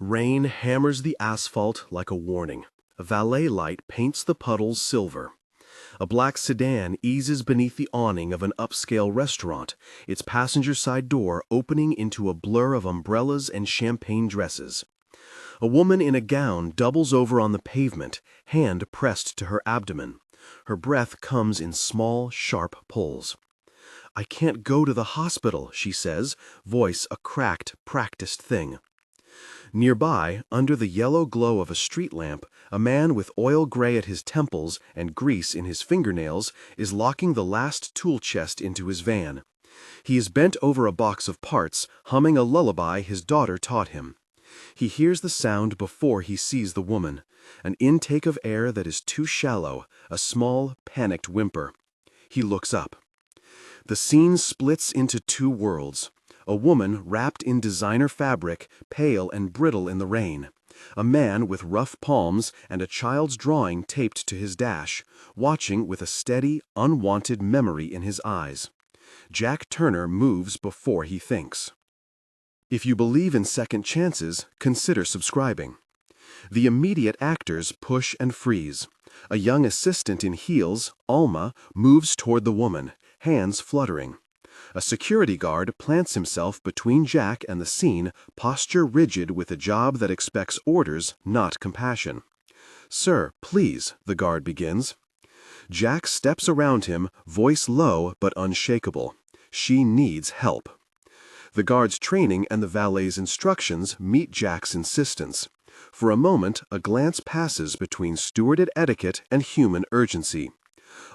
Rain hammers the asphalt like a warning. A valet light paints the puddles silver. A black sedan eases beneath the awning of an upscale restaurant, its passenger side door opening into a blur of umbrellas and champagne dresses. A woman in a gown doubles over on the pavement, hand pressed to her abdomen. Her breath comes in small, sharp pulls. "I can't go to the hospital," she says, voice a cracked, practiced thing. Nearby, under the yellow glow of a street lamp, a man with oil gray at his temples and grease in his fingernails is locking the last tool chest into his van. He is bent over a box of parts, humming a lullaby his daughter taught him. He hears the sound before he sees the woman, an intake of air that is too shallow, a small, panicked whimper. He looks up. The scene splits into two worlds. A woman wrapped in designer fabric, pale and brittle in the rain. A man with rough palms and a child's drawing taped to his dash, watching with a steady, unwanted memory in his eyes. Jack Turner moves before he thinks. If you believe in second chances, consider subscribing. The immediate actors push and freeze. A young assistant in heels, Alma, moves toward the woman, hands fluttering. A security guard plants himself between Jack and the scene, posture rigid with a job that expects orders, not compassion. "Sir, please," the guard begins. Jack steps around him, voice low but unshakable. She needs help. The guard's training and the valet's instructions meet Jack's insistence. For a moment, a glance passes between stewarded etiquette and human urgency.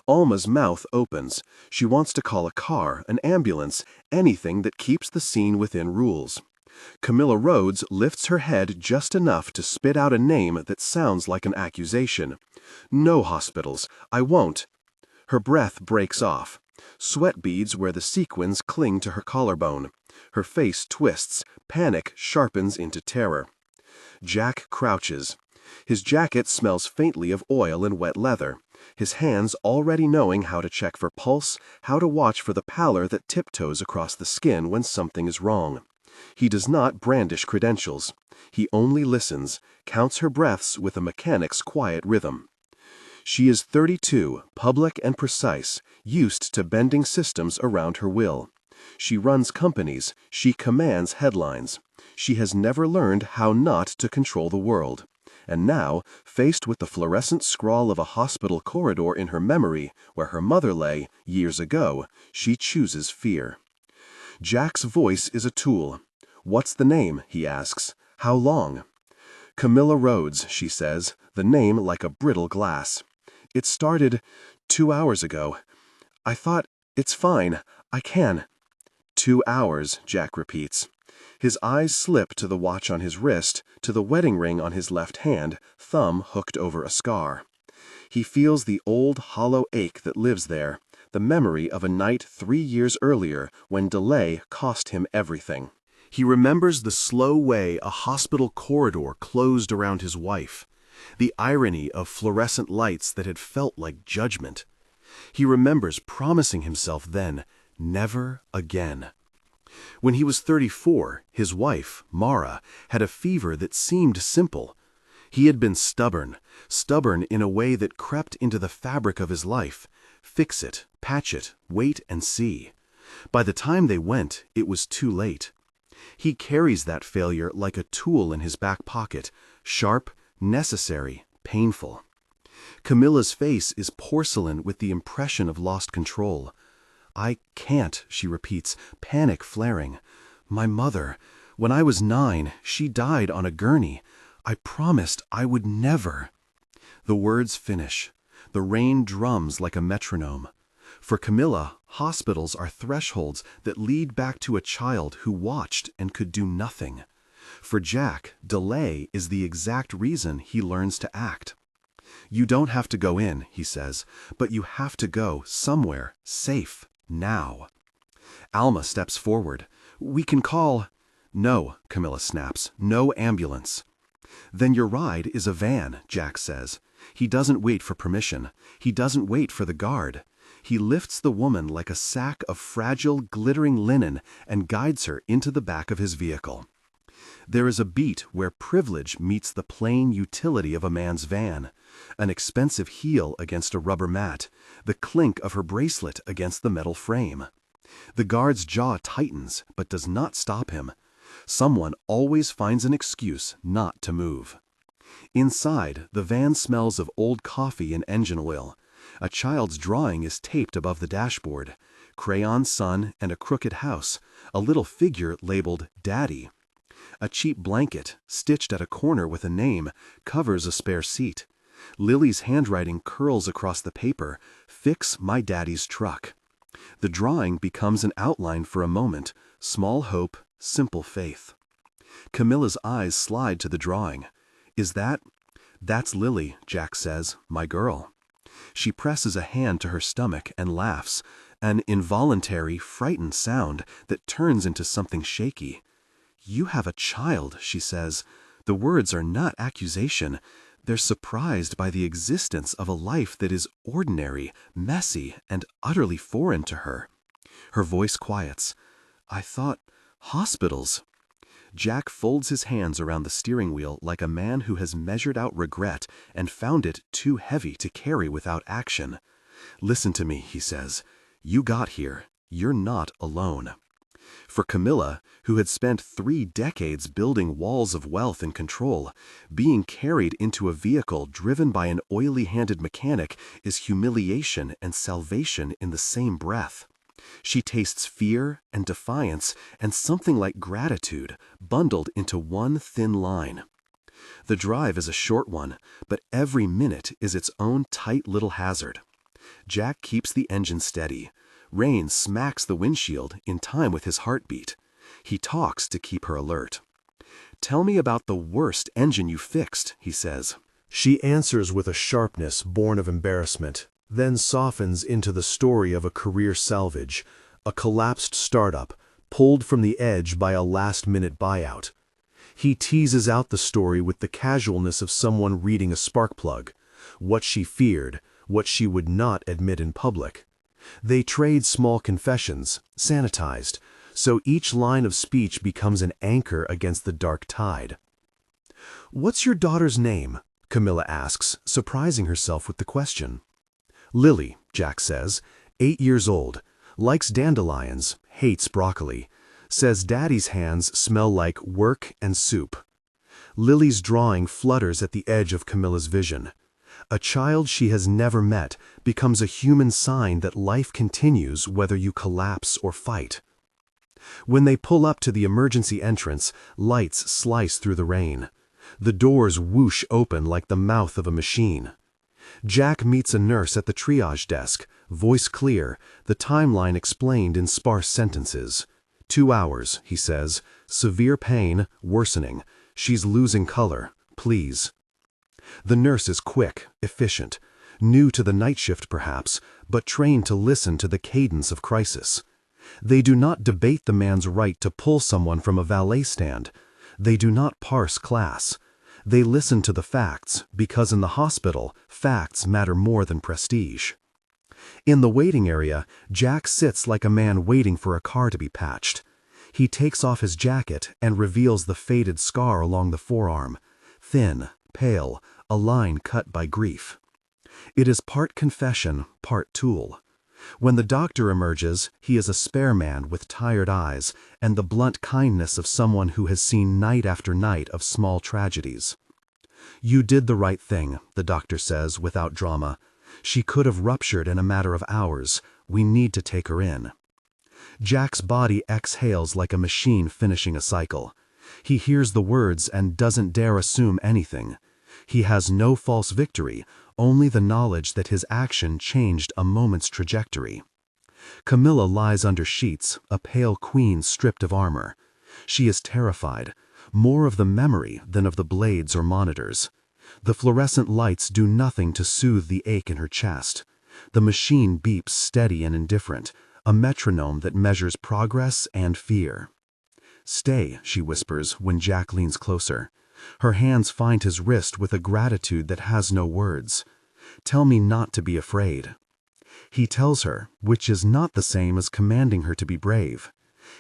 Alma's mouth opens. She wants to call a car, an ambulance, anything that keeps the scene within rules. Camilla Rhodes lifts her head just enough to spit out a name that sounds like an accusation. "No hospitals. I won't." Her breath breaks off. Sweat beads where the sequins cling to her collarbone. Her face twists. Panic sharpens into terror. Jack crouches. His jacket smells faintly of oil and wet leather. His hands already knowing how to check for pulse, how to watch for the pallor that tiptoes across the skin when something is wrong. He does not brandish credentials. He only listens, counts her breaths with a mechanic's quiet rhythm. She is 32, public and precise, used to bending systems around her will. She runs companies, she commands headlines. She has never learned how not to control the world. And now, faced with the fluorescent scrawl of a hospital corridor in her memory, where her mother lay, years ago, she chooses fear. Jack's voice is a tool. "What's the name?" he asks. "How long?" "Camilla Rhodes," she says, the name like a brittle glass. "It started 2 hours ago. I thought, it's fine, I can." 2 hours, Jack repeats. His eyes slip to the watch on his wrist, to the wedding ring on his left hand, thumb hooked over a scar. He feels the old hollow ache that lives there, the memory of a night 3 years earlier when delay cost him everything. He remembers the slow way a hospital corridor closed around his wife, the irony of fluorescent lights that had felt like judgment. He remembers promising himself then, never again. When he was 34, his wife, Mara, had a fever that seemed simple. He had been stubborn in a way that crept into the fabric of his life. Fix it, patch it, wait and see. By the time they went, it was too late. He carries that failure like a tool in his back pocket, sharp, necessary, painful. Camilla's face is porcelain with the impression of lost control. "I can't," she repeats, panic flaring. "My mother, when I was 9, she died on a gurney. I promised I would never." The words finish. The rain drums like a metronome. For Camilla, hospitals are thresholds that lead back to a child who watched and could do nothing. For Jack, delay is the exact reason he learns to act. "You don't have to go in," he says, "but you have to go somewhere safe. Now." Alma steps forward. "We can call—" "No," Camilla snaps. "No ambulance." "Then your ride is a van," Jack says. He doesn't wait for permission. He doesn't wait for the guard. He lifts the woman like a sack of fragile, glittering linen and guides her into the back of his vehicle. There is a beat where privilege meets the plain utility of a man's van, an expensive heel against a rubber mat, the clink of her bracelet against the metal frame. The guard's jaw tightens, but does not stop him. Someone always finds an excuse not to move. Inside, the van smells of old coffee and engine oil. A child's drawing is taped above the dashboard. Crayon sun and a crooked house, a little figure labeled Daddy. A cheap blanket, stitched at a corner with a name, covers a spare seat. Lily's handwriting curls across the paper, "Fix my daddy's truck." The drawing becomes an outline for a moment, small hope, simple faith. Camilla's eyes slide to the drawing. That's Lily, Jack says, my girl. She presses a hand to her stomach and laughs, an involuntary, frightened sound that turns into something shaky. You have a child, she says. The words are not accusation. They're surprised by the existence of a life that is ordinary, messy, and utterly foreign to her. Her voice quiets. I thought, hospitals. Jack folds his hands around the steering wheel like a man who has measured out regret and found it too heavy to carry without action. Listen to me, he says. You got here. You're not alone. For Camilla, who had spent 3 decades building walls of wealth and control, being carried into a vehicle driven by an oily-handed mechanic is humiliation and salvation in the same breath. She tastes fear and defiance and something like gratitude bundled into one thin line. The drive is a short one, but every minute is its own tight little hazard. Jack keeps the engine steady. Rain smacks the windshield in time with his heartbeat. He talks to keep her alert. Tell me about the worst engine you fixed, he says. She answers with a sharpness born of embarrassment, then softens into the story of a career salvage, a collapsed startup, pulled from the edge by a last-minute buyout. He teases out the story with the casualness of someone reading a spark plug, what she feared, what she would not admit in public. They trade small confessions, sanitized, so each line of speech becomes an anchor against the dark tide. What's your daughter's name? Camilla asks, surprising herself with the question. Lily, Jack says, 8 years old, likes dandelions, hates broccoli, says Daddy's hands smell like work and soup. Lily's drawing flutters at the edge of Camilla's vision. A child she has never met becomes a human sign that life continues whether you collapse or fight. When they pull up to the emergency entrance, lights slice through the rain. The doors whoosh open like the mouth of a machine. Jack meets a nurse at the triage desk, voice clear, the timeline explained in sparse sentences. 2 hours, he says, severe pain, worsening. She's losing color. Please. The nurse is quick, efficient, new to the night shift perhaps, but trained to listen to the cadence of crisis. They do not debate the man's right to pull someone from a valet stand. They do not parse class. They listen to the facts, because in the hospital, facts matter more than prestige. In the waiting area, Jack sits like a man waiting for a car to be patched. He takes off his jacket and reveals the faded scar along the forearm, thin, pale, a line cut by grief. It is part confession, part tool. When the doctor emerges, he is a spare man with tired eyes and the blunt kindness of someone who has seen night after night of small tragedies. You did the right thing, the doctor says without drama. She could have ruptured in a matter of hours. We need to take her in. Jack's body exhales like a machine finishing a cycle. He hears the words and doesn't dare assume anything. He has no false victory, only the knowledge that his action changed a moment's trajectory. Camilla lies under sheets, a pale queen stripped of armor. She is terrified, more of the memory than of the blades or monitors. The fluorescent lights do nothing to soothe the ache in her chest. The machine beeps steady and indifferent, a metronome that measures progress and fear. Stay, she whispers when Jack leans closer. Her hands find his wrist with a gratitude that has no words. Tell me not to be afraid. He tells her, which is not the same as commanding her to be brave.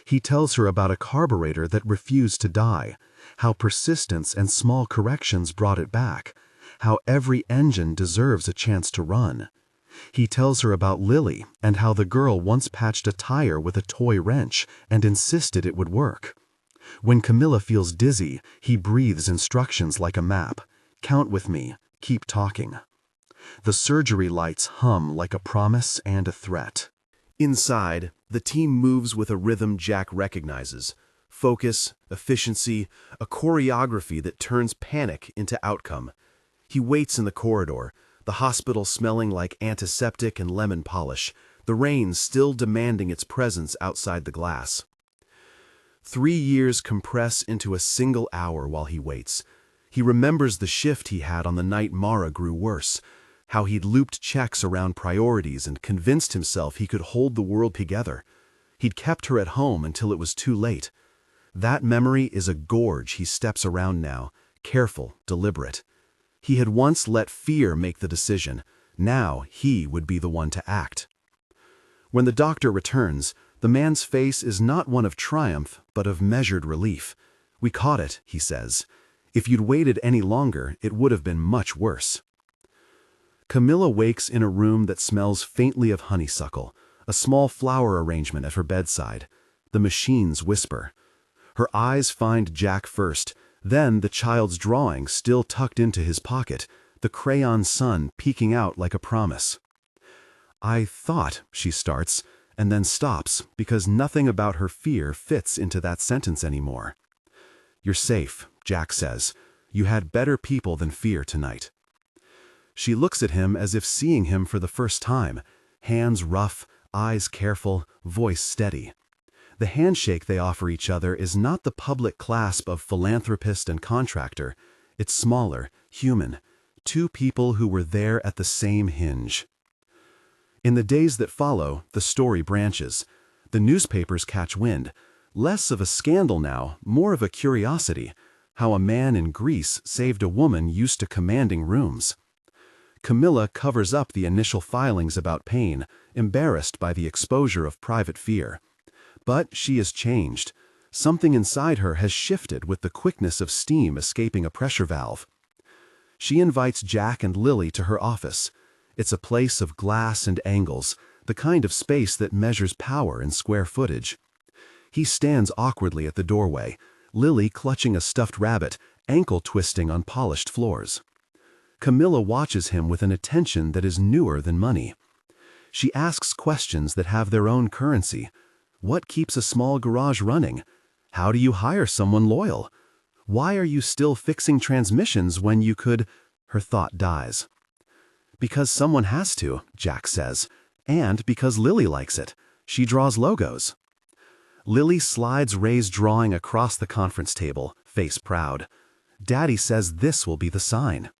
He tells her about a carburetor that refused to die, how persistence and small corrections brought it back, how every engine deserves a chance to run. He tells her about Lily and how the girl once patched a tire with a toy wrench and insisted it would work. When Camilla feels dizzy, he breathes instructions like a map. Count with me, keep talking. The surgery lights hum like a promise and a threat. Inside, the team moves with a rhythm Jack recognizes. Focus, efficiency, a choreography that turns panic into outcome. He waits in the corridor, the hospital smelling like antiseptic and lemon polish, the rain still demanding its presence outside the glass. 3 years compress into a single hour while he waits. He remembers the shift he had on the night Mara grew worse, how he'd looped checks around priorities and convinced himself he could hold the world together. He'd kept her at home until it was too late. That memory is a gorge he steps around now, careful, deliberate. He had once let fear make the decision. Now he would be the one to act. When the doctor returns, the man's face is not one of triumph, but of measured relief. "We caught it," he says. "If you'd waited any longer, it would have been much worse." Camilla wakes in a room that smells faintly of honeysuckle, a small flower arrangement at her bedside. The machines whisper. Her eyes find Jack first, then the child's drawing still tucked into his pocket, the crayon sun peeking out like a promise. "I thought," she starts, and then stops because nothing about her fear fits into that sentence anymore. "You're safe," Jack says. "You had better people than fear tonight." She looks at him as if seeing him for the first time, hands rough, eyes careful, voice steady. The handshake they offer each other is not the public clasp of philanthropist and contractor. It's smaller, human, two people who were there at the same hinge. In the days that follow, the story branches. The newspapers catch wind. Less of a scandal now, more of a curiosity. How a man in Greece saved a woman used to commanding rooms. Camilla covers up the initial filings about pain, embarrassed by the exposure of private fear. But she is changed. Something inside her has shifted with the quickness of steam escaping a pressure valve. She invites Jack and Lily to her office. It's a place of glass and angles, the kind of space that measures power in square footage. He stands awkwardly at the doorway, Lily clutching a stuffed rabbit, ankle twisting on polished floors. Camilla watches him with an attention that is newer than money. She asks questions that have their own currency. What keeps a small garage running? How do you hire someone loyal? Why are you still fixing transmissions when you could? Her thought dies. "Because someone has to," Jack says, "and because Lily likes it. She draws logos." Lily slides Ray's drawing across the conference table, face proud. "Daddy says this will be the sign."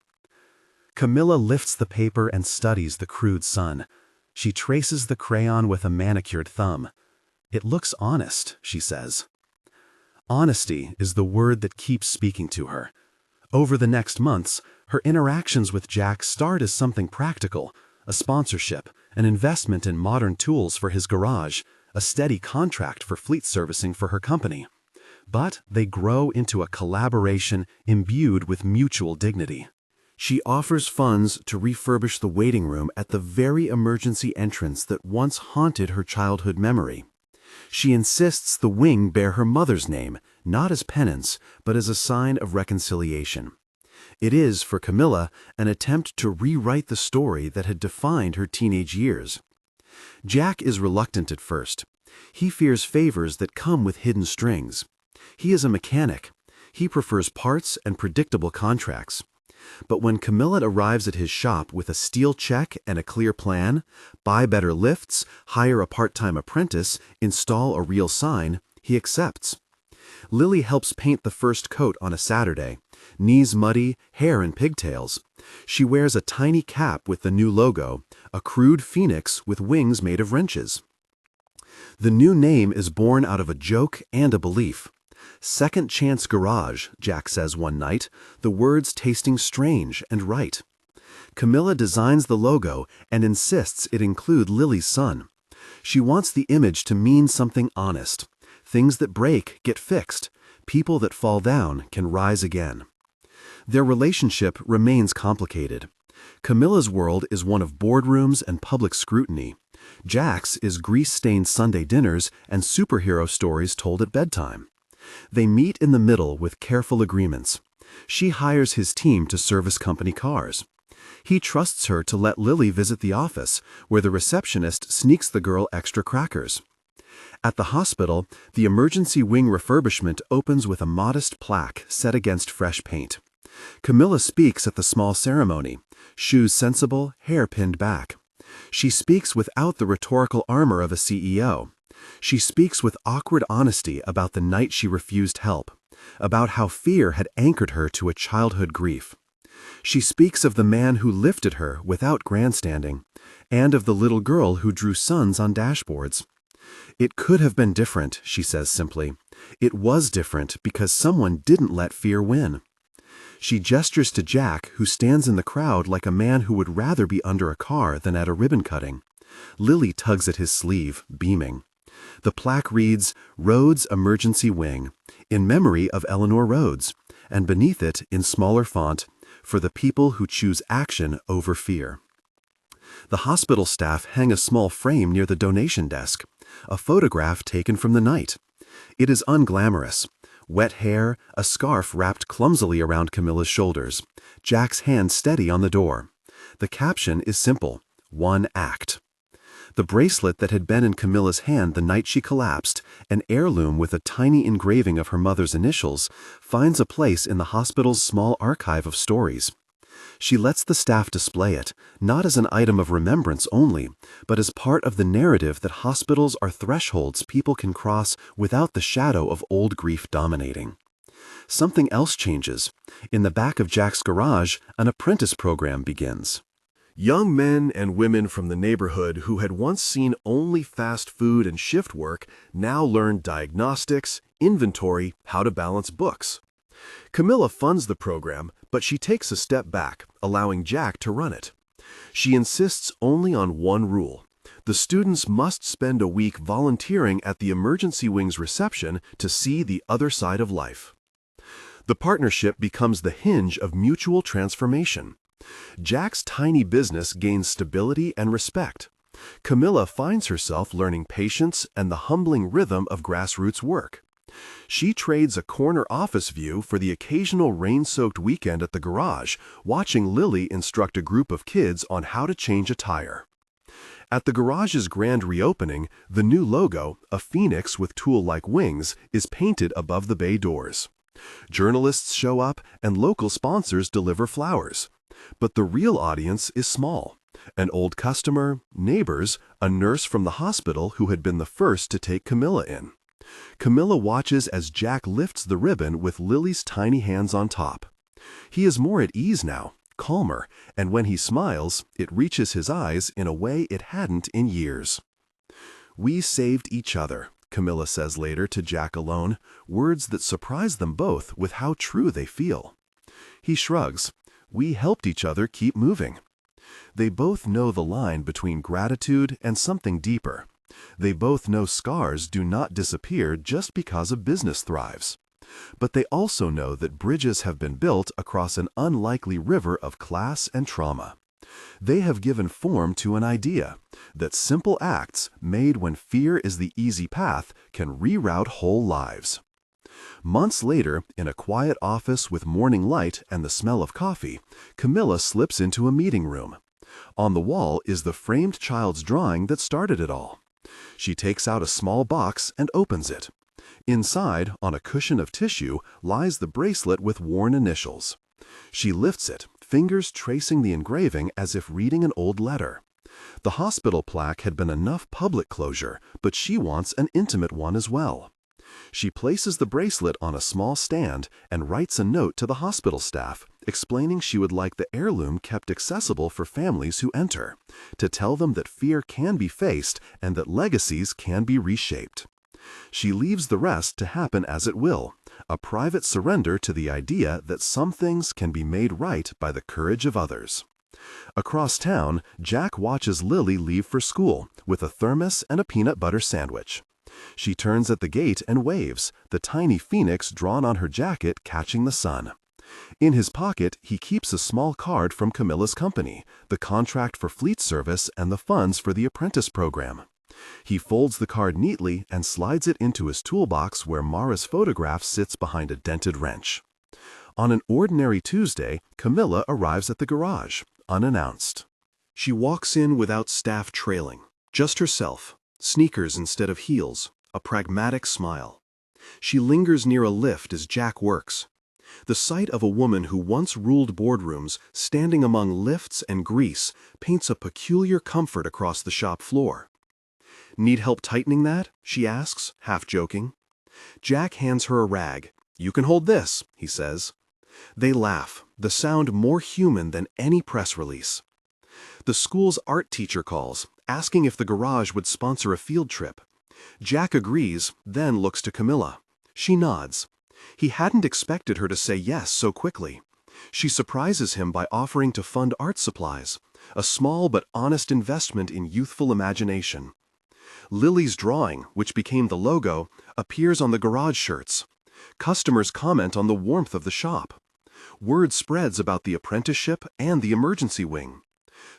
Camilla lifts the paper and studies the crude sun. She traces the crayon with a manicured thumb. "It looks honest," she says. Honesty is the word that keeps speaking to her. Over the next months, her interactions with Jack start as something practical, a sponsorship, an investment in modern tools for his garage, a steady contract for fleet servicing for her company. But they grow into a collaboration imbued with mutual dignity. She offers funds to refurbish the waiting room at the very emergency entrance that once haunted her childhood memory. She insists the wing bear her mother's name, not as penance, but as a sign of reconciliation. It is, for Camilla, an attempt to rewrite the story that had defined her teenage years. Jack is reluctant at first. He fears favors that come with hidden strings. He is a mechanic. He prefers parts and predictable contracts. But when Camilla arrives at his shop with a steel check and a clear plan, buy better lifts, hire a part-time apprentice, install a real sign, he accepts. Lily helps paint the first coat on a Saturday. Knees muddy, hair in pigtails. She wears a tiny cap with the new logo, a crude phoenix with wings made of wrenches. The new name is born out of a joke and a belief. "Second Chance Garage," Jack says one night, the words tasting strange and right. Camilla designs the logo and insists it include Lily's son. She wants the image to mean something honest. Things that break get fixed. People that fall down can rise again. Their relationship remains complicated. Camilla's world is one of boardrooms and public scrutiny. Jack's is grease-stained Sunday dinners and superhero stories told at bedtime. They meet in the middle with careful agreements. She hires his team to service company cars. He trusts her to let Lily visit the office, where the receptionist sneaks the girl extra crackers. At the hospital, the emergency wing refurbishment opens with a modest plaque set against fresh paint. Camilla speaks at the small ceremony, shoes sensible, hair pinned back. She speaks without the rhetorical armor of a CEO. She speaks with awkward honesty about the night she refused help, about how fear had anchored her to a childhood grief. She speaks of the man who lifted her without grandstanding, and of the little girl who drew suns on dashboards. It could have been different, she says simply. It was different because someone didn't let fear win. She gestures to Jack, who stands in the crowd like a man who would rather be under a car than at a ribbon cutting. Lily tugs at his sleeve, beaming. The plaque reads, "Rhodes Emergency Wing," in memory of Eleanor Rhodes, and beneath it, in smaller font, "For the people who choose action over fear." The hospital staff hang a small frame near the donation desk, a photograph taken from the night. It is unglamorous. Wet hair, a scarf wrapped clumsily around Camilla's shoulders, Jack's hand steady on the door. The caption is simple, "One act." The bracelet that had been in Camilla's hand the night she collapsed, an heirloom with a tiny engraving of her mother's initials, finds a place in the hospital's small archive of stories. She lets the staff display it, not as an item of remembrance only, but as part of the narrative that hospitals are thresholds people can cross without the shadow of old grief dominating. Something else changes. In the back of Jack's garage, an apprentice program begins. Young men and women from the neighborhood who had once seen only fast food and shift work now learn diagnostics, inventory, how to balance books. Camilla funds the program, but she takes a step back, allowing Jack to run it. She insists only on one rule. The students must spend a week volunteering at the emergency wing's reception to see the other side of life. The partnership becomes the hinge of mutual transformation. Jack's tiny business gains stability and respect. Camilla finds herself learning patience and the humbling rhythm of grassroots work. She trades a corner office view for the occasional rain-soaked weekend at the garage, watching Lily instruct a group of kids on how to change a tire. At the garage's grand reopening, the new logo, a phoenix with tool-like wings, is painted above the bay doors. Journalists show up and local sponsors deliver flowers. But the real audience is small. An old customer, neighbors, a nurse from the hospital who had been the first to take Camilla in. Camilla watches as Jack lifts the ribbon with Lily's tiny hands on top. He is more at ease now, calmer, and when he smiles, it reaches his eyes in a way it hadn't in years. "We saved each other," Camilla says later to Jack alone, words that surprise them both with how true they feel. He shrugs. "We helped each other keep moving." They both know the line between gratitude and something deeper. They both know scars do not disappear just because a business thrives. But they also know that bridges have been built across an unlikely river of class and trauma. They have given form to an idea that simple acts made when fear is the easy path can reroute whole lives. Months later, in a quiet office with morning light and the smell of coffee, Camilla slips into a meeting room. On the wall is the framed child's drawing that started it all. She takes out a small box and opens it. Inside, on a cushion of tissue, lies the bracelet with worn initials. She lifts it, fingers tracing the engraving as if reading an old letter. The hospital plaque had been enough public closure, but she wants an intimate one as well. She places the bracelet on a small stand and writes a note to the hospital staff, explaining she would like the heirloom kept accessible for families who enter, to tell them that fear can be faced and that legacies can be reshaped. She leaves the rest to happen as it will, a private surrender to the idea that some things can be made right by the courage of others. Across town, Jack watches Lily leave for school with a thermos and a peanut butter sandwich. She turns at the gate and waves, the tiny phoenix drawn on her jacket catching the sun. In his pocket, he keeps a small card from Camilla's company, the contract for fleet service and the funds for the apprentice program. He folds the card neatly and slides it into his toolbox where Mara's photograph sits behind a dented wrench. On an ordinary Tuesday, Camilla arrives at the garage, unannounced. She walks in without staff trailing, just herself, sneakers instead of heels, a pragmatic smile. She lingers near a lift as Jack works. The sight of a woman who once ruled boardrooms standing among lifts and grease paints a peculiar comfort across the shop floor. "Need help tightening that?" she asks, half joking. Jack hands her a rag. "You can hold this," he says. They laugh, the sound more human than any press release. The school's art teacher calls, asking if the garage would sponsor a field trip. Jack agrees, then looks to Camilla. She nods. He hadn't expected her to say yes so quickly. She surprises him by offering to fund art supplies, a small but honest investment in youthful imagination. Lily's drawing, which became the logo, appears on the garage shirts. Customers comment on the warmth of the shop. Word spreads about the apprenticeship and the emergency wing.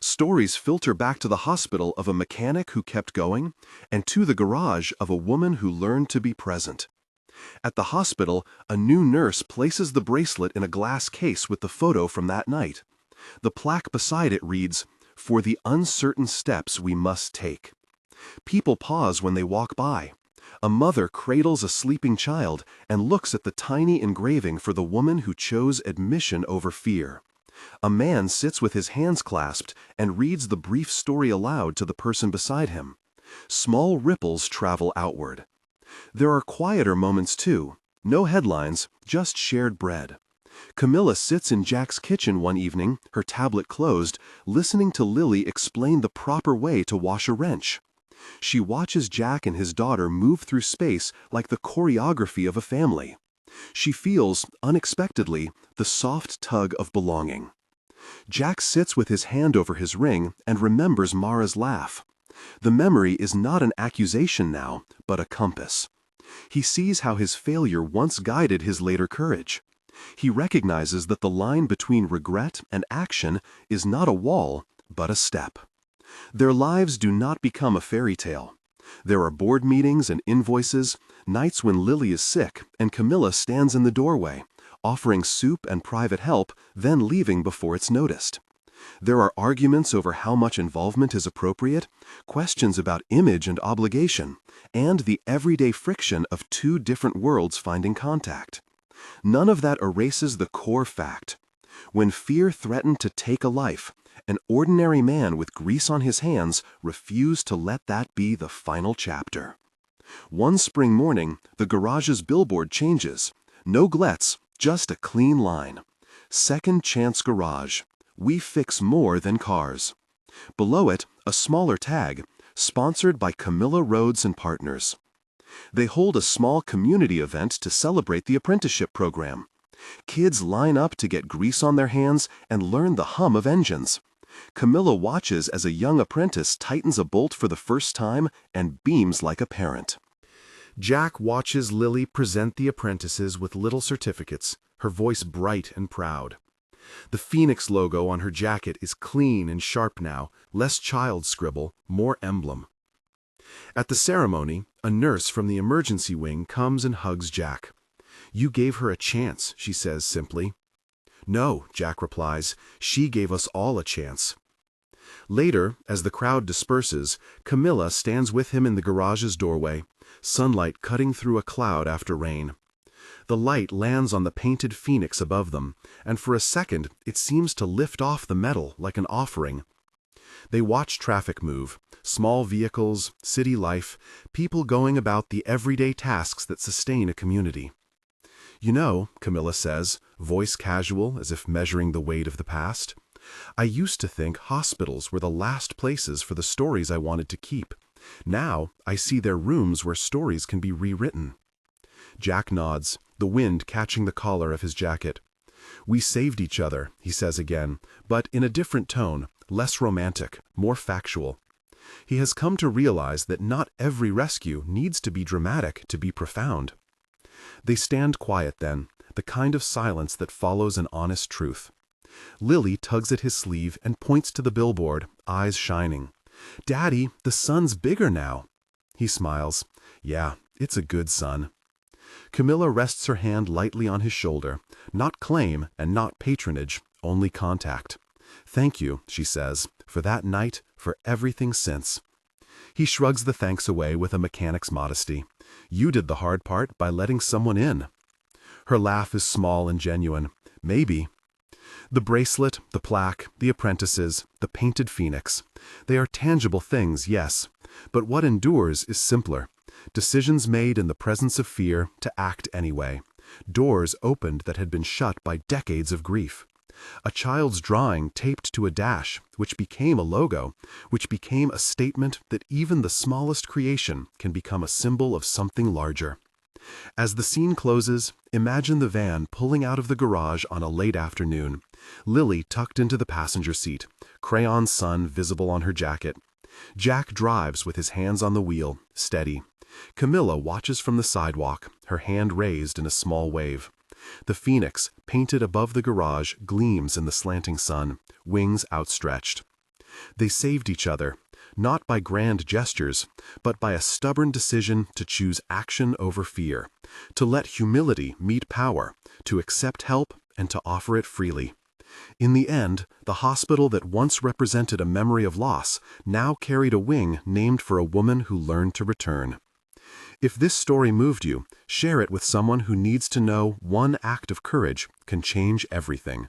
Stories filter back to the hospital of a mechanic who kept going, and to the garage of a woman who learned to be present. At the hospital, a new nurse places the bracelet in a glass case with the photo from that night. The plaque beside it reads, "For the uncertain steps we must take." People pause when they walk by. A mother cradles a sleeping child and looks at the tiny engraving for the woman who chose admission over fear. A man sits with his hands clasped and reads the brief story aloud to the person beside him. Small ripples travel outward. There are quieter moments too. No headlines, just shared bread. Camilla sits in Jack's kitchen one evening, her tablet closed, listening to Lily explain the proper way to wash a wrench. She watches Jack and his daughter move through space like the choreography of a family. She feels, unexpectedly, the soft tug of belonging. Jack sits with his hand over his ring and remembers Mara's laugh. The memory is not an accusation now, but a compass. He sees how his failure once guided his later courage. He recognizes that the line between regret and action is not a wall, but a step. Their lives do not become a fairy tale. There are board meetings and invoices, nights when Lily is sick and Camilla stands in the doorway, offering soup and private help, then leaving before it's noticed. There are arguments over how much involvement is appropriate, questions about image and obligation, and the everyday friction of two different worlds finding contact. None of that erases the core fact. When fear threatened to take a life, an ordinary man with grease on his hands refused to let that be the final chapter. One spring morning, the garage's billboard changes. No glets, just a clean line. Second Chance Garage. We fix more than cars. Below it, a smaller tag, sponsored by Camilla Rhodes and Partners. They hold a small community event to celebrate the apprenticeship program. Kids line up to get grease on their hands and learn the hum of engines. Camilla watches as a young apprentice tightens a bolt for the first time and beams like a parent. Jack watches Lily present the apprentices with little certificates, her voice bright and proud. The Phoenix logo on her jacket is clean and sharp now, less child scribble, more emblem. At the ceremony, a nurse from the emergency wing comes and hugs Jack. "You gave her a chance," she says simply. "No," Jack replies, "she gave us all a chance." Later, as the crowd disperses, Camilla stands with him in the garage's doorway, sunlight cutting through a cloud after rain. The light lands on the painted phoenix above them, and for a second it seems to lift off the metal like an offering. They watch traffic move, small vehicles, city life, people going about the everyday tasks that sustain a community. "You know," Camilla says, voice casual as if measuring the weight of the past, "I used to think hospitals were the last places for the stories I wanted to keep. Now I see they're rooms where stories can be rewritten." Jack nods, the wind catching the collar of his jacket. "We saved each other," he says again, but in a different tone, less romantic, more factual. He has come to realize that not every rescue needs to be dramatic to be profound. They stand quiet then, the kind of silence that follows an honest truth. Lily tugs at his sleeve and points to the billboard, eyes shining. "Daddy, the sun's bigger now." He smiles. "Yeah, it's a good sun." Camilla rests her hand lightly on his shoulder, not claim and not patronage, only contact. "Thank you," she says, "for that night, for everything since." He shrugs the thanks away with a mechanic's modesty. "You did the hard part by letting someone in." Her laugh is small and genuine. "Maybe." The bracelet, the plaque, the apprentices, the painted phoenix. They are tangible things, yes, but what endures is simpler. Decisions made in the presence of fear to act anyway. Doors opened that had been shut by decades of grief. A child's drawing taped to a dash, which became a logo, which became a statement that even the smallest creation can become a symbol of something larger. As the scene closes, imagine the van pulling out of the garage on a late afternoon. Lily tucked into the passenger seat, crayon sun visible on her jacket. Jack drives with his hands on the wheel, steady. Camilla watches from the sidewalk, her hand raised in a small wave. The phoenix, painted above the garage, gleams in the slanting sun, wings outstretched. They saved each other, not by grand gestures, but by a stubborn decision to choose action over fear, to let humility meet power, to accept help and to offer it freely. In the end, the hospital that once represented a memory of loss now carried a wing named for a woman who learned to return. If this story moved you, share it with someone who needs to know one act of courage can change everything.